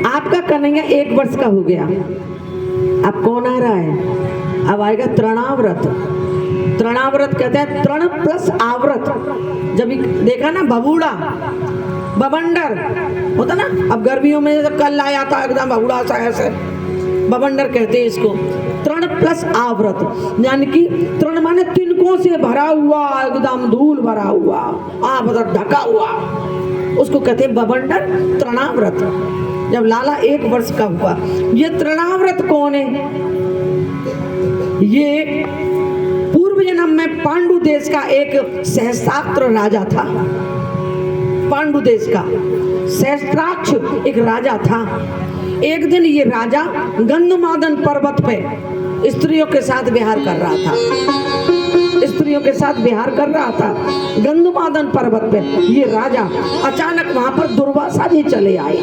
आपका कन्हैया 1 वर्ष का हो गया। अब कौन आ रहा है? अब आएगा तृणाव्रत। तृणाव्रत कहते हैं तृण प्लस आवृत। जब देखा ना बबूड़ा बवंडर होता ना, अब गर्मियों में जब कल आया था एकदम बबूड़ा सा ऐसे, बवंडर कहते हैं इसको। तृण प्लस आवृत यानी कि तृण माने तिनकों से भरा हुआ, एकदम धूल भरा हुआ, आवृत ढका हुआ, उसको कहते हैं बवंडर, तृणाव्रत। जब लाला 1 वर्ष का हुआ, ये तृणाव्रत कौन है? ये पूर्व जन्म में पांडु देश का एक सहस्त्राक्ष राजा था। पांडु देश का सहस्त्राक्ष एक राजा था। एक दिन ये राजा गंधमादन पर्वत पे स्त्रियों के साथ विहार कर रहा था। स्त्रियों के साथ विहार कर रहा था गंधमादन पर्वत पे। ये राजा अचानक वहां पर दुर्वासा जी चले आए।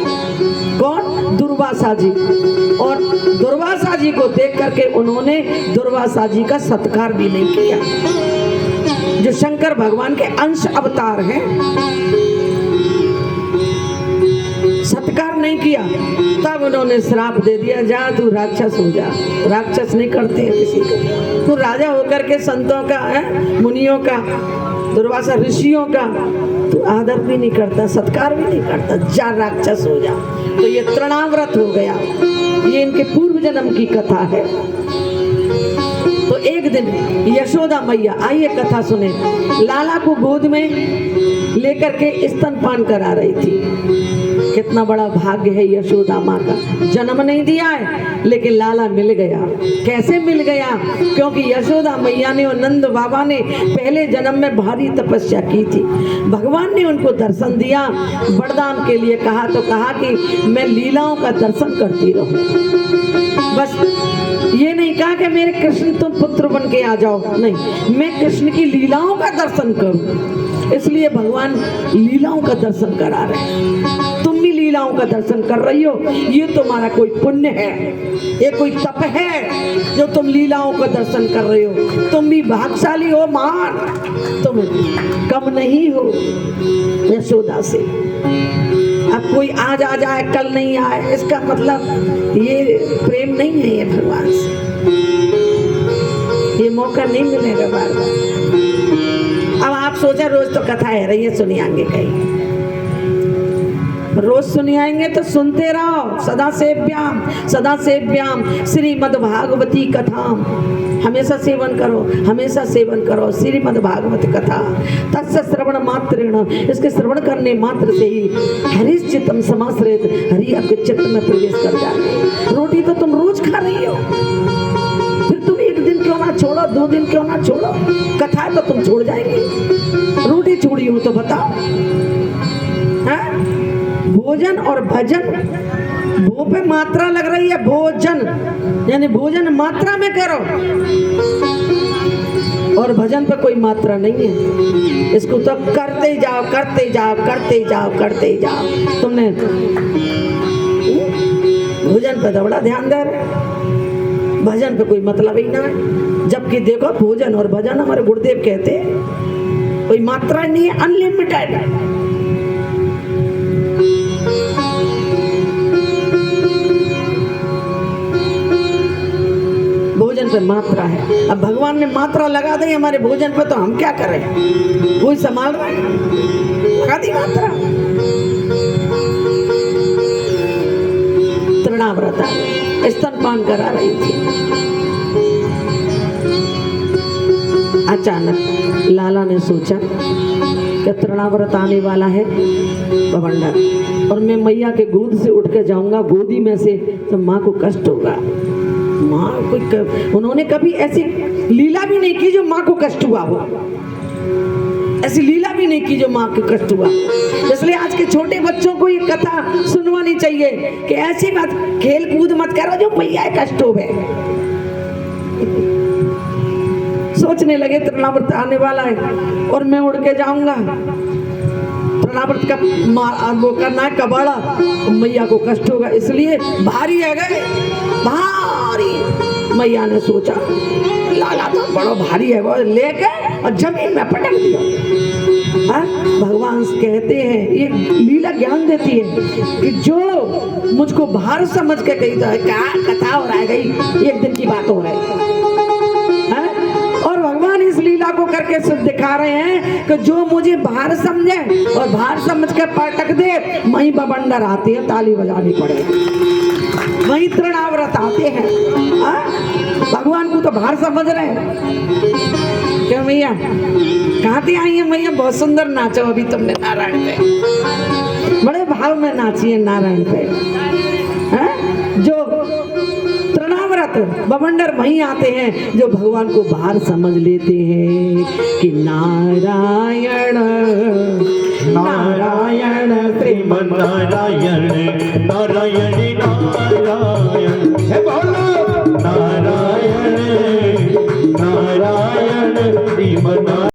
कौन? दुर्वासा जी। और दुर्वासा जी को देख करके उन्होंने दुर्वासा जी का सत्कार भी नहीं किया, जो शंकर भगवान के अंश अवतार हैं, सत्कार नहीं किया। तब उन्होंने श्राप दे दिया, जा तू राक्षस हो जा। राक्षस नहीं करते हैं किसी को। तू राजा होकर के संतों का है, मुनियों का, दुर्वासा ऋषियों का तू आदर भी नहीं करता, सत्कार भी नहीं करता, जा राक्षस हो जा। तो ये तृणाव्रत हो गया। ये इनके पूर्व जन्म की कथा है। तो एक दिन यशोदा मैया, आइए कथा सुने, लाला को गोद में लेकर के स्तनपान करा रही थी। कितना बड़ा भाग्य है यशोदा माँ का। जन्म नहीं दिया है लेकिन लाला मिल गया। कैसे मिल गया? क्योंकि यशोदा मैया ने और नंद बाबा ने पहले जन्म में भारी तपस्या की थी। भगवान ने उनको दर्शन दिया, वरदान के लिए कहा, तो कहा कि मैं लीलाओं का दर्शन करती रहूं। बस ये नहीं कहा कि मेरे कृष्ण तुम पुत्र बन के आ जाओ, नहीं, मैं कृष्ण की लीलाओं का दर्शन करूं। इसलिए भगवान लीलाओं का दर्शन करा रहे हैं। तुम भी लीलाओं का दर्शन कर रही हो, ये तुम्हारा कोई पुण्य है, ये कोई तप है जो तुम लीलाओं का दर्शन कर रहे हो। तुम भी भाग्यशाली हो, महान, तुम कम नहीं हो यशोदा से। अब कोई आज आ जाए कल नहीं आए, इसका मतलब ये प्रेम नहीं है ये भगवान से। ये मौका नहीं मिलेगा बार बार। अब आप सोचा रोज तो कथा है रही है, सुनिएंगे कहीं, रोज सुनिएंगे तो सुनते रहो। सदा सेव्याम श्रीमद् भागवती कथाम। हमेशा सेवन करो, हमेशा सेवन करो श्रीमद् भागवत कथा। तस्य श्रवण मात्रेण, इसके श्रवण करने मात्र से ही हरिश्चित्तम समाश्रित, हरि आपके चित्त में प्रवेश कर जाए। रोटी तो तुम रोज खा रही हो, फिर तुम 1 दिन क्यों ना छोड़ो, 2 दिन क्यों ना छोड़ो? कथा तो तुम छोड़ जाएंगे। रोटी छोड़ी हो तो बताओ। है भोजन और भजन, भो पे मात्रा लग रही है, भोजन यानी भोजन मात्रा में करो, और भजन पे कोई मात्रा नहीं है। इसको तो करते जाओ, करते जाओ, करते जाओ, करते जाओ। तुमने भोजन पे तो बड़ा ध्यान दे रहे, भजन पे कोई मतलब ही ना है। जबकि देखो भोजन और भजन हमारे गुरुदेव कहते हैं कोई मात्रा नहीं है, अनलिमिटेड है। भोजन पे मात्रा है। अब भगवान ने मात्रा लगा दी हमारे भोजन पे, तो हम क्या करें? कोई संभाल रहा है? लगा दी मात्रा। तृणाव्रता स्तनपान करा रही थी। अचानक लाला ने सोचा कि तृणाव्रत आने वाला है बवंडर, और मैं मैया के गोद से उठ के जाऊंगा गोदी में से, तो माँ को कष्ट होगा। माँ को उन्होंने कभी ऐसी लीला भी नहीं की जो माँ को कष्ट हुआ हो, ऐसी लीला भी नहीं की जो माँ को कष्ट हुआ। इसलिए आज के छोटे बच्चों को ये कथा सुनवानी चाहिए कि ऐसी बात खेल कूद मत करो जो मैया कष्ट हो गए। सोचने लगे तृणाव्रत आने वाला है और मैं उड़ के जाऊंगा। तृणाव्रत का वो करना है कबाड़ा, मैया को कष्ट होगा, इसलिए भारी है गए, भारी। मैया ने सोचा लाला तो बड़ा भारी है, वो लेके और जमीन में पटक दिया। हाँ? भगवान कहते हैं, ये लीला ज्ञान देती है कि जो मुझको बाहर समझ के कही, तो क्या कथा हो रहा है, गई एक दिन की बात हो रही है। और भगवान इस लीला को करके सिर्फ दिखा रहे हैं कि जो मुझे बाहर समझे और बाहर समझ के पटक दे, वहीं बवंडर आते हैं, ताली बजानी पड़ेगी, वहीं तृणाव्रत आते हैं। भगवान को तो बाहर समझ रहे हैं। क्यों भैया, कहाँ से आई है भैया? बहुत सुंदर नाचो अभी तुमने नारायण पे, बड़े भाव में नाची है नारायण पे। जो तृणाव्रत बवंडर वहीं आते हैं जो भगवान को बाहर समझ लेते हैं कि नारायण नारायण श्रीमन नारायण नारायण नारायण